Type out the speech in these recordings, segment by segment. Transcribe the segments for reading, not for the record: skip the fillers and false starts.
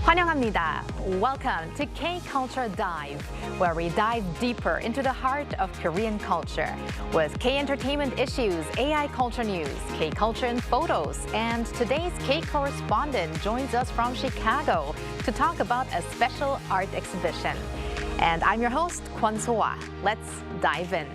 환영합니다. Welcome to K-Culture Dive, where we dive deeper into the heart of Korean culture with K-entertainment issues, AI culture news, K-culture and photos, and today's K-Correspondent joins us from Chicago to talk about a special art exhibition. And I'm your host, Kwon So-ah. Let's dive in.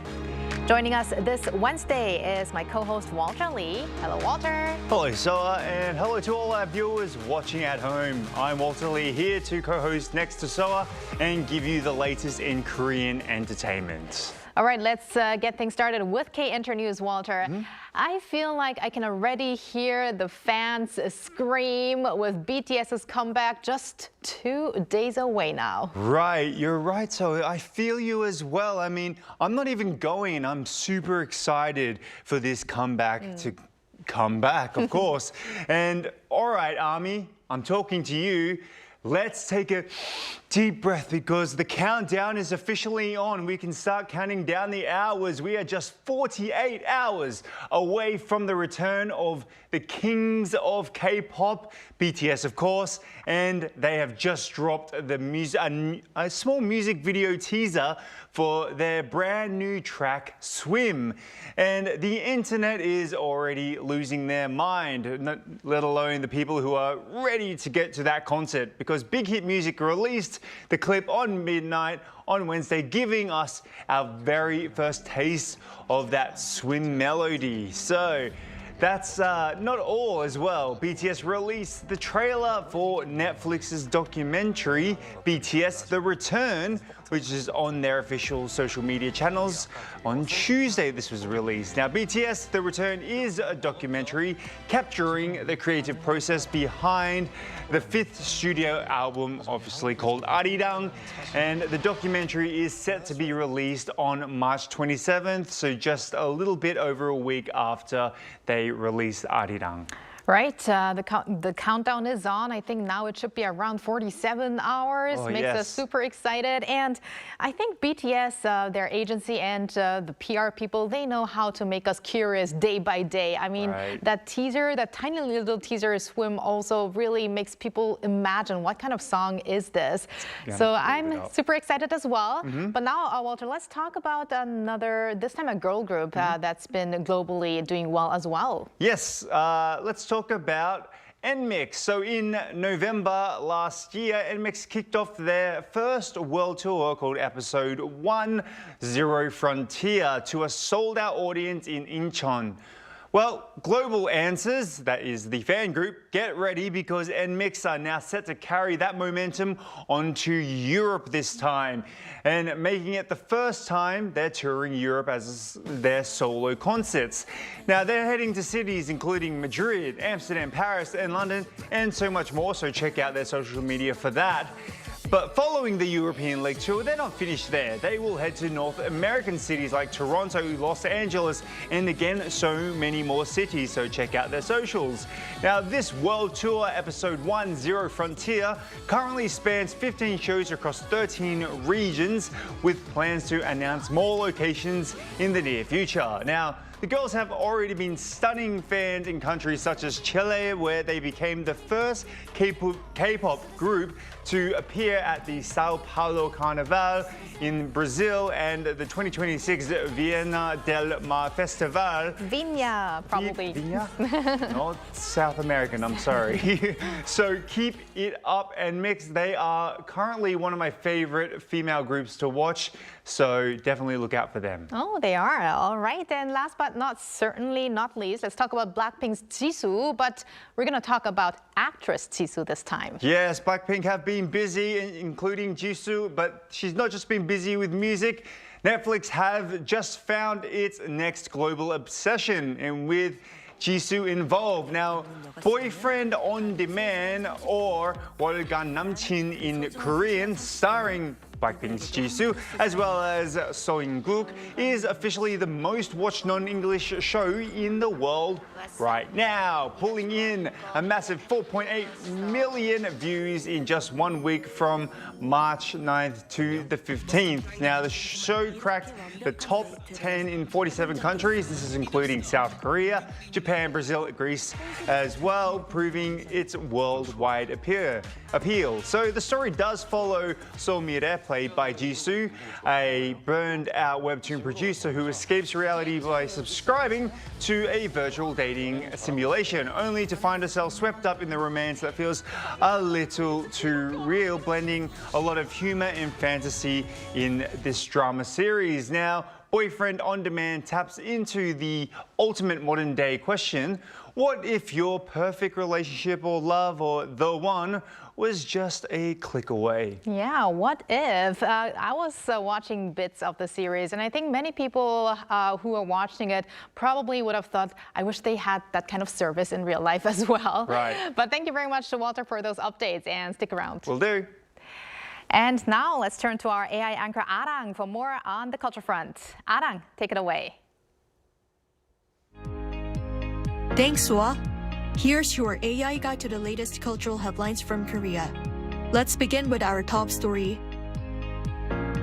Joining us this Wednesday is my co-host Walter Lee. Hello, Walter. Hello, Soa, and hello to all our viewers watching at home. I'm Walter Lee here to co-host next to Soa and give you the latest in Korean entertainment. All right, let's get things started with K-Inter News, Walter. I feel like I can already hear the fans scream with BTS's comeback just 2 days away now. Right, you're right, so I feel you as well. I mean, I'm not even going. I'm super excited for this comeback to come back, of course. And all right, Army, I'm talking to you. Let's take a deep breath because the countdown is officially on. We can start counting down the hours. We are just 48 hours away from the return of the kings of K-pop, BTS of course, and they have just dropped the a small music video teaser for their brand new track, Swim. And the internet is already losing their mind, let alone the people who are ready to get to that concert, because Big Hit Music released the clip on midnight on Wednesday, giving us our very first taste of that Swim melody. So that's not all as well. BTS released the trailer for Netflix's documentary, BTS The Return, which is on their official social media channels. On Tuesday, this was released. Now, BTS The Return is a documentary capturing the creative process behind the 5th studio album, obviously called Arirang. And the documentary is set to be released on March 27th, so just a little bit over a week after they released Arirang. Right, the countdown is on. I think now it should be around 47 hours. Makes us super excited. And I think BTS, their agency and the PR people, they know how to make us curious day by day. I mean, that teaser, that tiny little teaser, Swim, also really makes people imagine what kind of song is this. So I'm super excited as well. But now, Walter, let's talk about another, this time a girl group that's been globally doing well as well. Yes, let's talk about NMIXX. So in November last year, NMIXX kicked off their first world tour called Episode 1, Zero Frontier, to a sold-out audience in Incheon. Well, Global Answers, that is the fan group, get ready because NMIXX are now set to carry that momentum onto Europe this time, and making it the first time they're touring Europe as their solo concerts. Now, they're heading to cities including Madrid, Amsterdam, Paris, and London, and so much more, so check out their social media for that. But following the European leg tour, they're not finished there. They will head to North American cities like Toronto, Los Angeles, and again, so many more cities, so check out their socials. Now, this world tour, Episode 1, Zero Frontier, currently spans 15 shows across 13 regions, with plans to announce more locations in the near future. Now, the girls have already been stunning fans in countries such as Chile, where they became the first K-pop group to appear at the Sao Paulo Carnival in Brazil and the 2026 Viena del Mar Festival. Viña, probably. Viña? Not South American, I'm sorry. So keep it up, NMIXX. They are currently one of my favorite female groups to watch, so definitely look out for them. Oh, they are. All right. And last but certainly not least, let's talk about Blackpink's Jisoo, but we're going to talk about actress Jisoo this time. Yes, Blackpink have been busy, including Jisoo, but she's not just been busy with music. Netflix have just found its next global obsession, and with Jisoo involved. Now, Boyfriend on Demand, or 월간 남친 in Korean, starring Blackpink's Jisoo, as well as So In-guk, is officially the most watched non-English show in the world right now, pulling in a massive 4.8 million views in just 1 week from March 9th to the 15th. Now, the show cracked the top 10 in 47 countries. This is including South Korea, Japan, Brazil, Greece as well, proving its worldwide appeal. So the story does follow So Mi-rae, played by Jisoo, a burned-out webtoon producer who escapes reality by subscribing to a virtual dating simulation, only to find herself swept up in the romance that feels a little too real, blending a lot of humor and fantasy in this drama series. Now, Boyfriend on Demand taps into the ultimate modern-day question: what if your perfect relationship or love or the one was just a click away? Yeah, what if? I was watching bits of the series, and I think many people who are watching it probably would have thought, I wish they had that kind of service in real life as well. Right. But thank you very much to Walter for those updates, and stick around. Will do. And now let's turn to our AI anchor Arirang for more on the culture front. Arirang, take it away. Thanks, Sua. Here's your AI guide to the latest cultural headlines from Korea. Let's begin with our top story.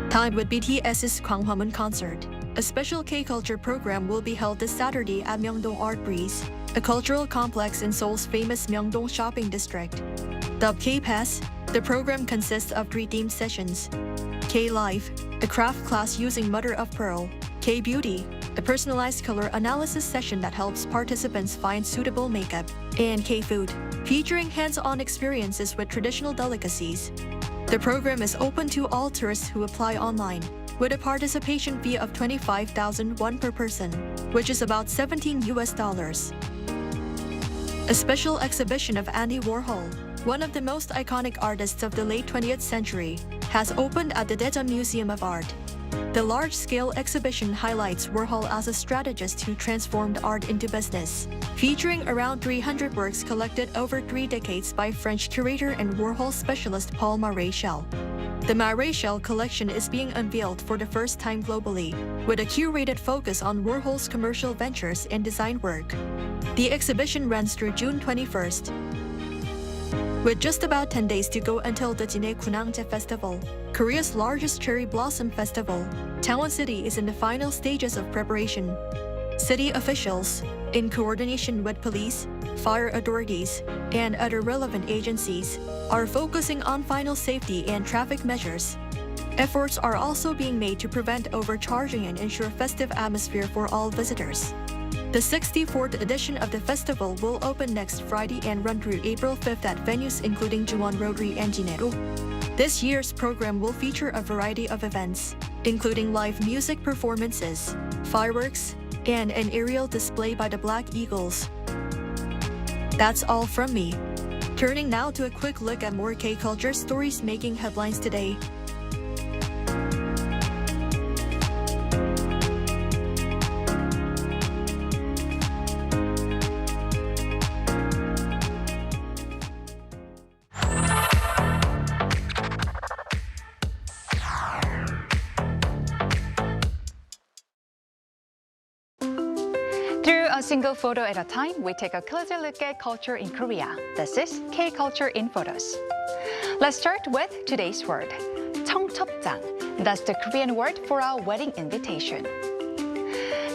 Timed with BTS's Gwanghwamun concert, a special K-culture program will be held this Saturday at Myeongdong Art Breeze, a cultural complex in Seoul's famous Myeongdong shopping district. Dubbed K-Pass, the program consists of 3 themed sessions: K-Life, a craft class using mother of pearl; K-Beauty, a personalized color analysis session that helps participants find suitable makeup; and K-Food, featuring hands-on experiences with traditional delicacies. The program is open to all tourists who apply online, with a participation fee of 25,000 won per person, which is about $17 US. A special exhibition of Andy Warhol, one of the most iconic artists of the late 20th century, has opened at the Daejeon Museum of Art. The large-scale exhibition highlights Warhol as a strategist who transformed art into business, featuring around 300 works collected over 3 decades by French curator and Warhol specialist Paul Maréchal. The Maréchal collection is being unveiled for the first time globally, with a curated focus on Warhol's commercial ventures and design work. The exhibition runs through June 21st. With just about 10 days to go until the Jine Kunangje Festival, Korea's largest cherry blossom festival, Tangwon City is in the final stages of preparation. City officials, in coordination with police, fire authorities, and other relevant agencies, are focusing on final safety and traffic measures. Efforts are also being made to prevent overcharging and ensure festive atmosphere for all visitors. The 64th edition of the festival will open next Friday and run through April 5th at venues including Juwon Rotary and Jinero. This year's program will feature a variety of events, including live music performances, fireworks, and an aerial display by the Black Eagles. That's all from me. Turning now to a quick look at more K-culture stories making headlines today. Through a single photo at a time, we take a closer look at culture in Korea. This is K-Culture in Photos. Let's start with today's word, 청첩장. That's the Korean word for a wedding invitation.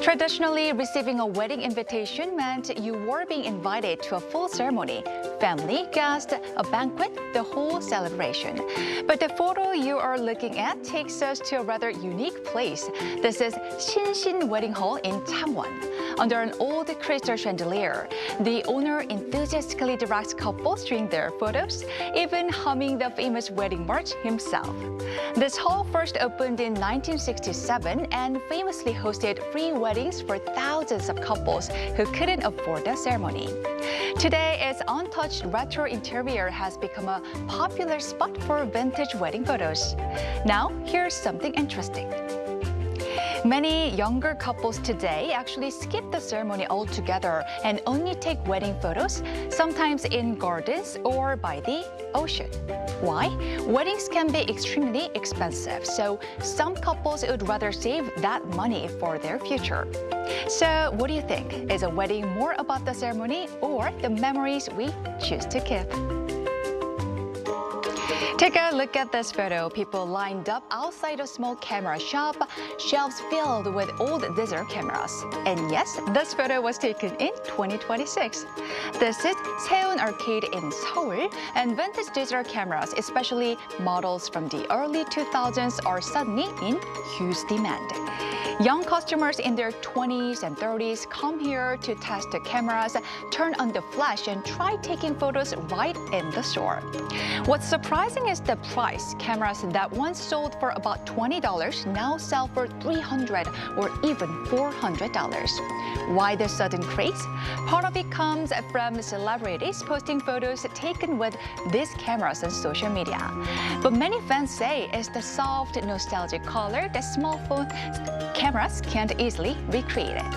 Traditionally, receiving a wedding invitation meant you were being invited to a full ceremony, family, guests, a banquet, the whole celebration. But the photo you are looking at takes us to a rather unique place. This is Shinshin Wedding Hall in Changwon. Under an old crystal chandelier, the owner enthusiastically directs couples during their photos, even humming the famous wedding march himself. This hall first opened in 1967 and famously hosted free weddings for thousands of couples who couldn't afford the ceremony. Today, its untouched retro interior has become a popular spot for vintage wedding photos. Now, here's something interesting. Many younger couples today actually skip the ceremony altogether and only take wedding photos, sometimes in gardens or by the ocean. Why? Weddings can be extremely expensive, so some couples would rather save that money for their future. So what do you think? Is a wedding more about the ceremony or the memories we choose to keep? Take a look at this photo. People lined up outside a small camera shop, shelves filled with old digital cameras. And yes, this photo was taken in 2026. This is Seoul Arcade in Seoul, and vintage digital cameras, especially models from the early 2000s, are suddenly in huge demand. Young customers in their 20s and 30s come here to test the cameras, turn on the flash, and try taking photos right in the store. What's surprising is the price. Cameras that once sold for about $20 now sell for $300 or even $400. Why the sudden craze? Part of it comes from celebrities posting photos taken with these cameras on social media. But many fans say it's the soft, nostalgic color that smartphone cameras can't easily recreate it.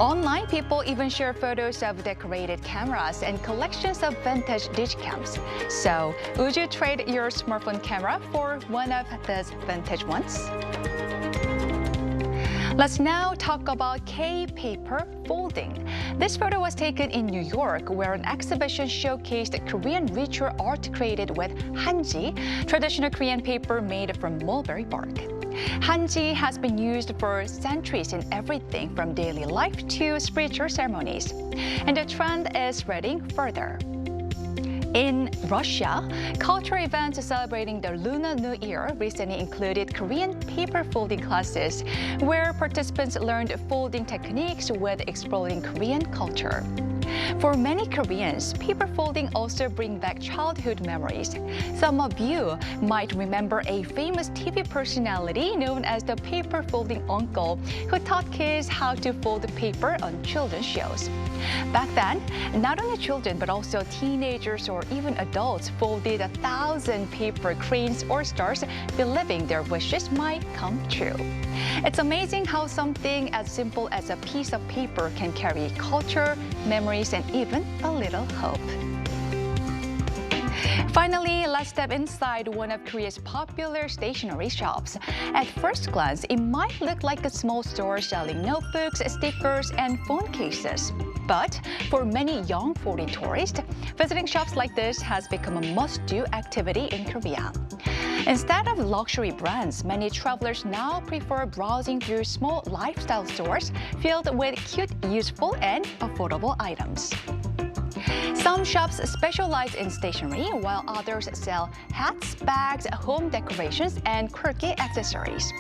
Online, people even share photos of decorated cameras and collections of vintage digicams. So, would you trade your smartphone camera for one of these vintage ones? Let's now talk about K-paper folding. This photo was taken in New York, where an exhibition showcased Korean ritual art created with hanji, traditional Korean paper made from mulberry bark. Hanji has been used for centuries in everything from daily life to spiritual ceremonies, and the trend is spreading further. In Russia, cultural events celebrating the Lunar New Year recently included Korean paper folding classes, where participants learned folding techniques with exploring Korean culture. For many Koreans, paper folding also brings back childhood memories. Some of you might remember a famous TV personality known as the paper folding uncle, who taught kids how to fold paper on children's shows. Back then, not only children but also teenagers or even adults folded 1,000 paper cranes or stars, believing their wishes might come true. It's amazing how something as simple as a piece of paper can carry culture, memories, and even a little hope. Finally, let's step inside one of Korea's popular stationery shops. At first glance, it might look like a small store selling notebooks, stickers, and phone cases. But for many young foreign tourists, visiting shops like this has become a must-do activity in Korea. Instead of luxury brands, many travelers now prefer browsing through small lifestyle stores filled with cute, useful, and affordable items. Some shops specialize in stationery, while others sell hats, bags, home decorations, and quirky accessories.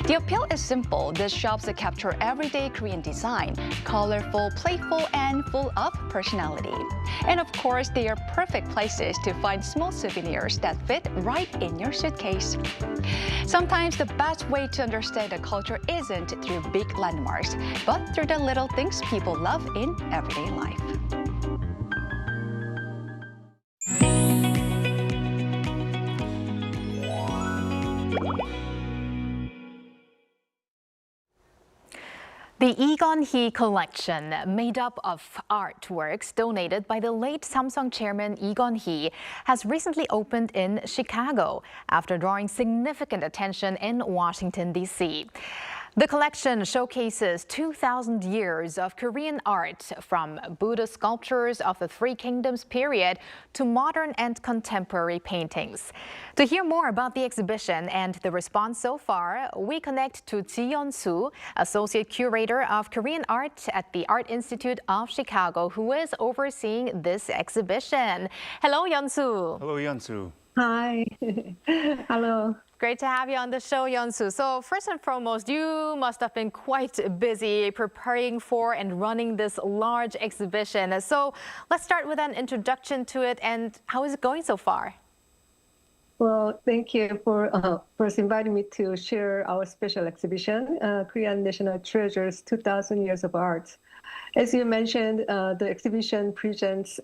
The appeal is simple. These shops capture everyday Korean design, colorful, playful, and full of personality. And of course, they are perfect places to find small souvenirs that fit right in your suitcase. Sometimes the best way to understand a culture isn't through big landmarks, but through the little things people love in everyday life. The Lee Kun-hee collection, made up of artworks donated by the late Samsung chairman Lee Kun-hee, has recently opened in Chicago after drawing significant attention in Washington, D.C. The collection showcases 2,000 years of Korean art, from Buddha sculptures of the Three Kingdoms period to modern and contemporary paintings. To hear more about the exhibition and the response so far, we connect to Ji Yeon-soo, Associate Curator of Korean Art at the Art Institute of Chicago, who is overseeing this exhibition. Hello, Yeon-soo. Hello, Yeon-soo. Hi. Hello. Great to have you on the show, Yeon-soo. So first and foremost, you must have been quite busy preparing for and running this large exhibition. So let's start with an introduction to it, and how is it going so far? Well, thank you for first inviting me to share our special exhibition, Korean National Treasures, 2,000 Years of Art. As you mentioned, the exhibition presents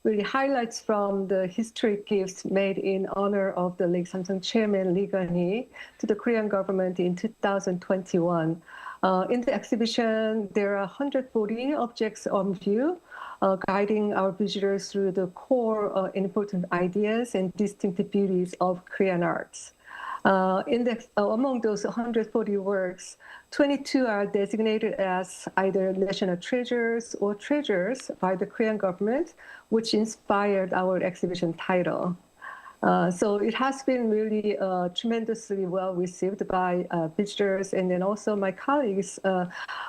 really highlights from the historic gifts made in honor of the late Samsung chairman Lee Kun-hee to the Korean government in 2021. In the exhibition, there are 140 objects on view, guiding our visitors through the core important ideas and distinctive beauties of Korean arts. Among those 140 works, 22 are designated as either national treasures or treasures by the Korean government, which inspired our exhibition title. So it has been really tremendously well received by visitors and then also my colleagues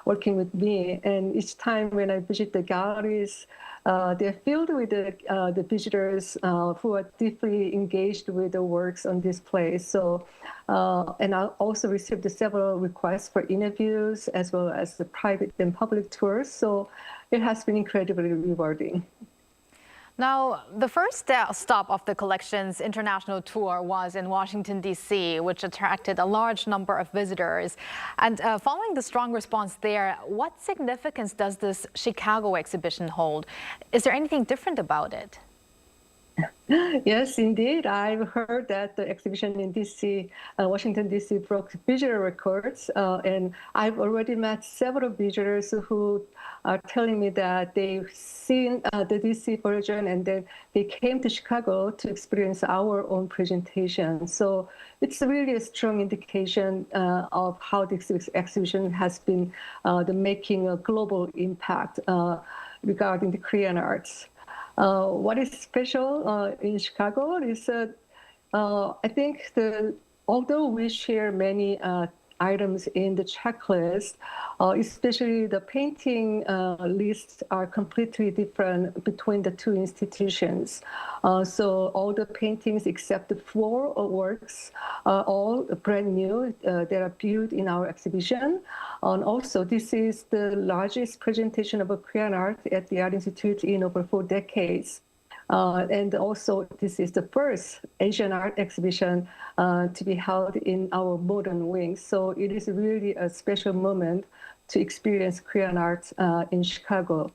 working with me. And each time when I visit the galleries, they're filled with the visitors who are deeply engaged with the works on display. So, and I also received several requests for interviews as well as the private and public tours. So it has been incredibly rewarding. Now, the first stop of the collection's international tour was in Washington, D.C., which attracted a large number of visitors. And following the strong response there, what significance does this Chicago exhibition hold? Is there anything different about it? Yes, indeed. I've heard that the exhibition in DC, Washington, D.C. broke visitor records. And I've already met several visitors who are telling me that they've seen the DC version and then they came to Chicago to experience our own presentation. So it's really a strong indication of how this exhibition has been making a global impact regarding the Korean arts. What is special in Chicago is I think although we share many items in the checklist, especially the painting lists are completely different between the two institutions. So all the paintings except the 4 works are all brand new. They are viewed in our exhibition. And also, this is the largest presentation of a Korean art at the Art Institute in over 4 decades. And also, this is the first Asian art exhibition to be held in our modern wing. So it is really a special moment to experience Korean art in Chicago.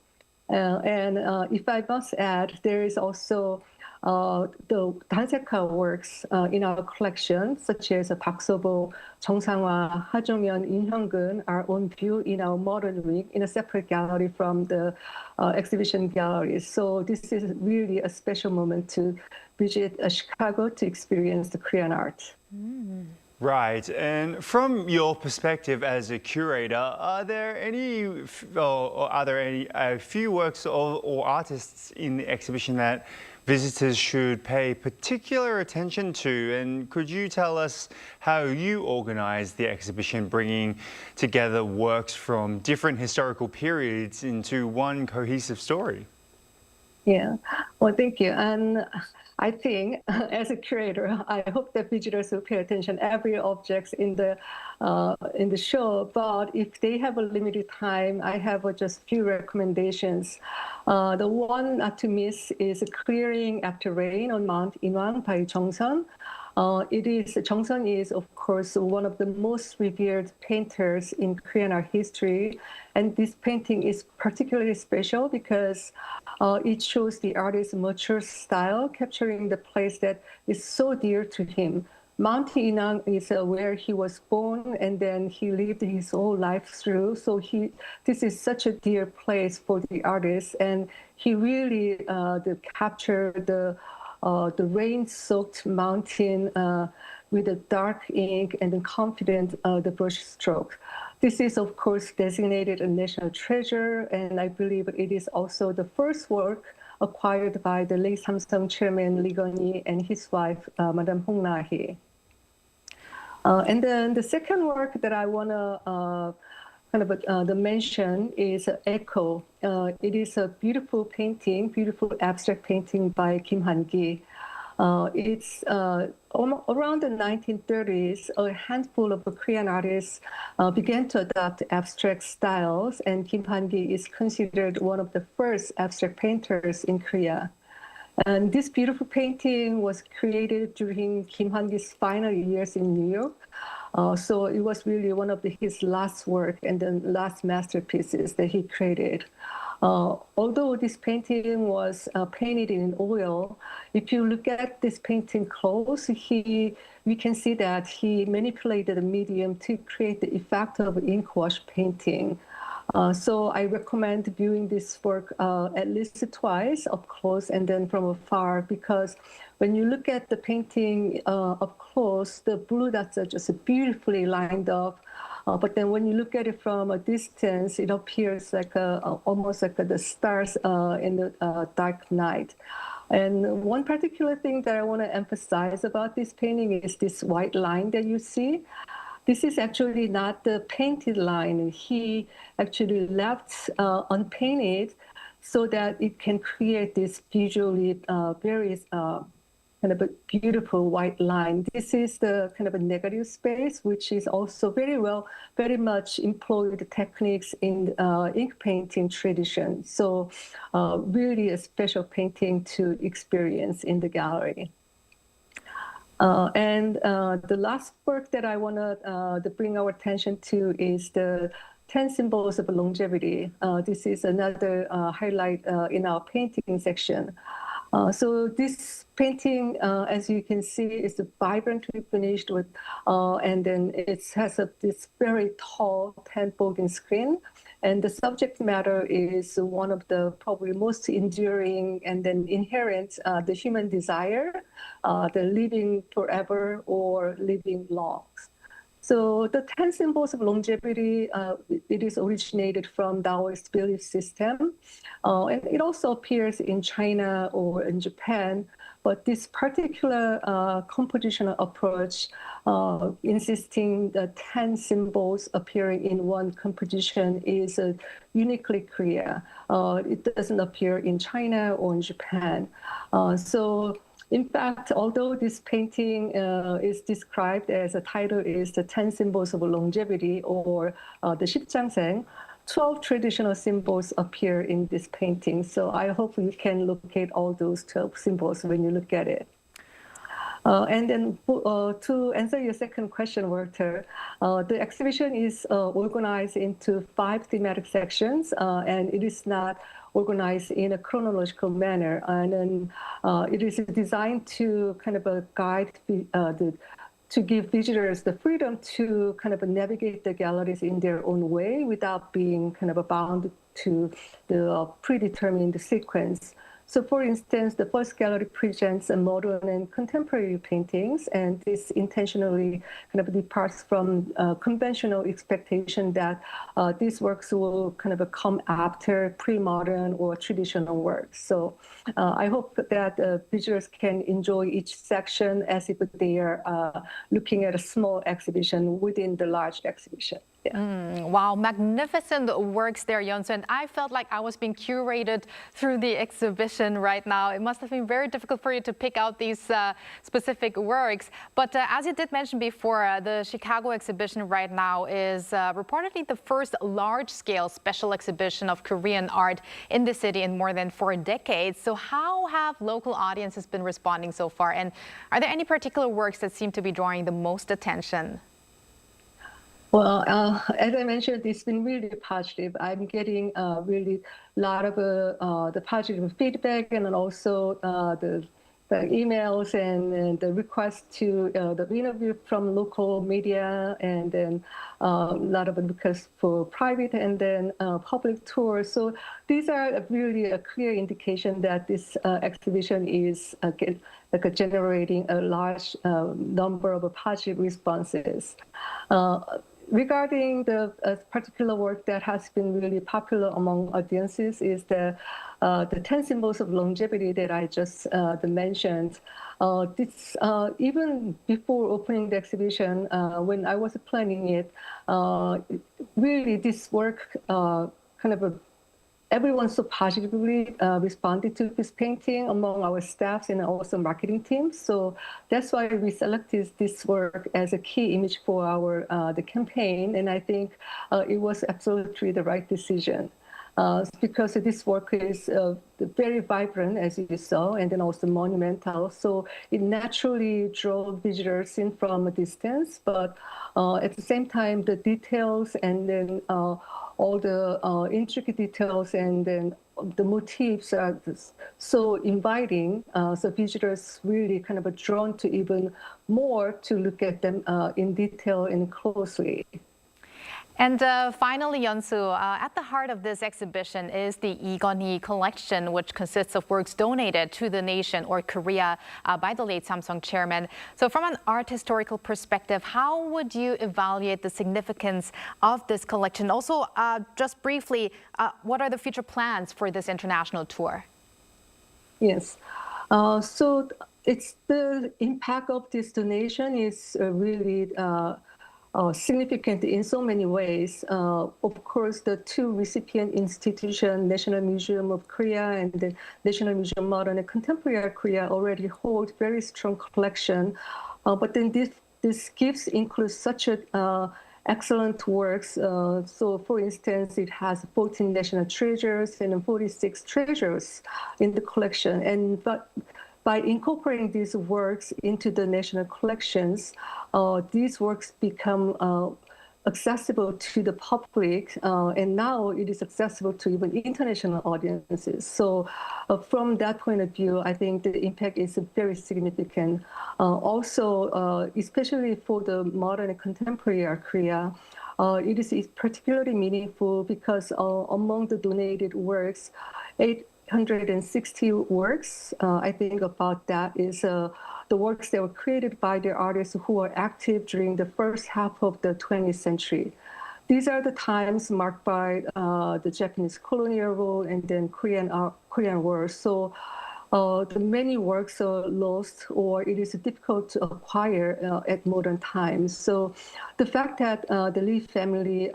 And if I must add, there is also the Danseka works in our collection, such as Park So-bo, Jung Sang-hwa, Ha Jong-yeon, In Hyung-gun are on view in our modern wing in a separate gallery from the exhibition galleries. So this is really a special moment to visit Chicago to experience the Korean art. Right, and from your perspective as a curator, are there any few works or artists in the exhibition that visitors should pay particular attention to? And could you tell us how you organize the exhibition, bringing together works from different historical periods into one cohesive story? Yeah, well, thank you. And I think as a curator, I hope that visitors will pay attention every object in the show. But if they have a limited time, I have just few recommendations. The one not to miss is Clearing After Rain on Mount Inwang by Jung-sun. Jung-sun is, of course, one of the most revered painters in Korean art history. And this painting is particularly special because it shows the artist's mature style, capturing the place that is so dear to him. Mount Inwang is where he was born, and then he lived his whole life through. So this is such a dear place for the artist, and he really captured the rain-soaked mountain with a dark ink and the confident the brush stroke. This is, of course, designated a national treasure, and I believe it is also the first work acquired by the late Samsung chairman Lee Kun-hee and his wife, Madame Hong Na-hee. And then the second work that I want to mention is Echo. It is a beautiful painting, beautiful abstract painting by Kim Han-gi. It's around the 1930s, a handful of Korean artists began to adopt abstract styles, and Kim Han-gi is considered one of the first abstract painters in Korea. And this beautiful painting was created during Kim Han-gi's final years in New York. So it was really one of his last work and then last masterpieces that he created. Although this painting was painted in oil, if you look at this painting close, we can see that he manipulated the medium to create the effect of ink wash painting. So I recommend viewing this work at least twice up close and then from afar, because when you look at the painting up close, the blue dots are just beautifully lined up. But then when you look at it from a distance, it appears like almost like the stars in the dark night. And one particular thing that I want to emphasize about this painting is this white line that you see. This is actually not the painted line. He actually left unpainted so that it can create this visually very kind of a beautiful white line. This is the kind of a negative space, which is also very much employed techniques in ink painting tradition. So really a special painting to experience in the gallery. And the last work that I want to bring our attention to is the 10 Symbols of Longevity. This is another highlight in our painting section. So this painting, as you can see, is vibrantly finished with, and then it has this very tall 10-folding screen. And the subject matter is one of the probably most enduring and then inherent, the human desire, the living forever or living long. So the 10 symbols of longevity, it is originated from Taoist belief system. And it also appears in China or in Japan. But this particular compositional approach, insisting the 10 symbols appearing in one composition, is uniquely Korea. It doesn't appear in China or in Japan. In fact, although this painting is described as a title is the 10 Symbols of Longevity or the 십장생, 12 traditional symbols appear in this painting. So I hope you can locate all those 12 symbols when you look at it. And then to answer your second question, Walter, the exhibition is organized into 5 thematic sections, and it is not organized in a chronological manner. And then it is designed to kind of guide to give visitors the freedom to kind of navigate the galleries in their own way without being kind of bound to the predetermined sequence. So for instance, the first gallery presents modern and contemporary paintings, and this intentionally kind of departs from conventional expectation that these works will kind of come after pre-modern or traditional works. So I hope that visitors can enjoy each section as if they are looking at a small exhibition within the large exhibition. Yeah. Wow, magnificent works there, Yeonsu. And I felt like I was being curated through the exhibition right now. It must have been very difficult for you to pick out these specific works. But as you did mention before, the Chicago exhibition right now is reportedly the first large-scale special exhibition of Korean art in the city in more than 4 decades. So how have local audiences been responding so far? And are there any particular works that seem to be drawing the most attention? Well, as I mentioned, it's been really positive. I'm getting really a lot of the positive feedback, and then also the emails and the requests to the interview from local media, and then a lot of requests for private and then public tours. So these are really a clear indication that this exhibition is generating a large number of positive responses. Regarding the particular work that has been really popular among audiences is the 10 Symbols of Longevity that I just mentioned. This, even before opening the exhibition, when I was planning it, really this work kind of everyone so positively responded to this painting among our staffs and also marketing teams. So that's why we selected this work as a key image for our the campaign. And I think it was absolutely the right decision. because this work is very vibrant, as you saw, and then also monumental. So it naturally draws visitors in from a distance, but at the same time, the details and then all the intricate details and then the motifs are so inviting. So visitors really kind of drawn to even more to look at them in detail and closely. And finally, Yeonsu, at the heart of this exhibition is the Lee Kun-hee collection, which consists of works donated to the nation or Korea by the late Samsung chairman. So from an art historical perspective, how would you evaluate the significance of this collection? Also, just briefly, what are the future plans for this international tour? Yes. So it's the impact of this donation is really significant in so many ways. Of course, the two recipient institutions, National Museum of Korea and the National Museum of Modern and Contemporary Korea, already hold very strong collection. But then this gifts includes such excellent works. So, for instance, it has 14 national treasures and 46 treasures in the collection. And by incorporating these works into the national collections, these works become accessible to the public, and now it is accessible to even international audiences. So from that point of view, I think the impact is very significant. Also, especially for the modern and contemporary Korea, it is particularly meaningful because among the donated works, 860 works, I think about that is the works that were created by the artists who were active during the first half of the 20th century. These are the times marked by the Japanese colonial rule and then Korean War. So the many works are lost or it is difficult to acquire at modern times. So the fact that the Lee family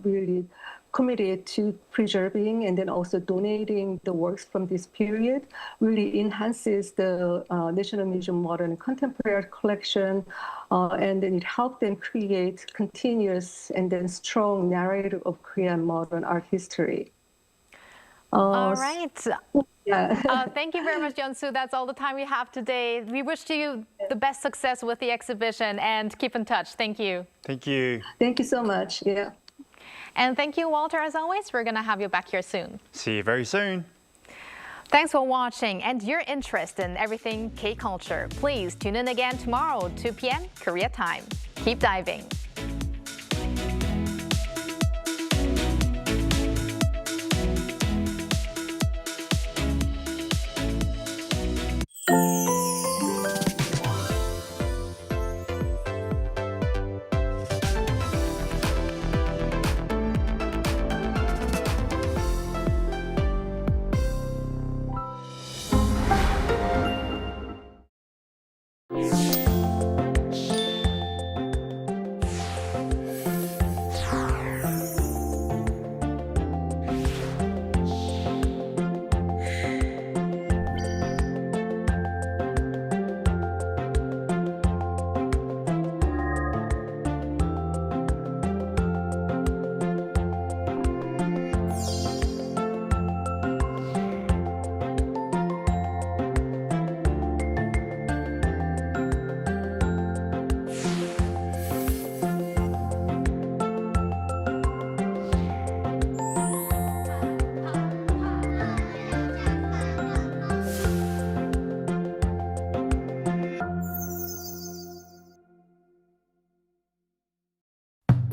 really committed to preserving and then also donating the works from this period really enhances the National Museum Modern and Contemporary Art collection, and then it helped them create continuous and then strong narrative of Korean modern art history. All right. Yeah. Thank you very much, Yeonsu. That's all the time we have today. We wish you the best success with the exhibition and keep in touch. Thank you. Thank you. Thank you so much. Yeah. And thank you, Walter, as always. We're going to have you back here soon. See you very soon. Thanks for watching and your interest in everything K-culture. Please tune in again tomorrow, 2 p.m. Korea time. Keep diving.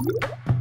you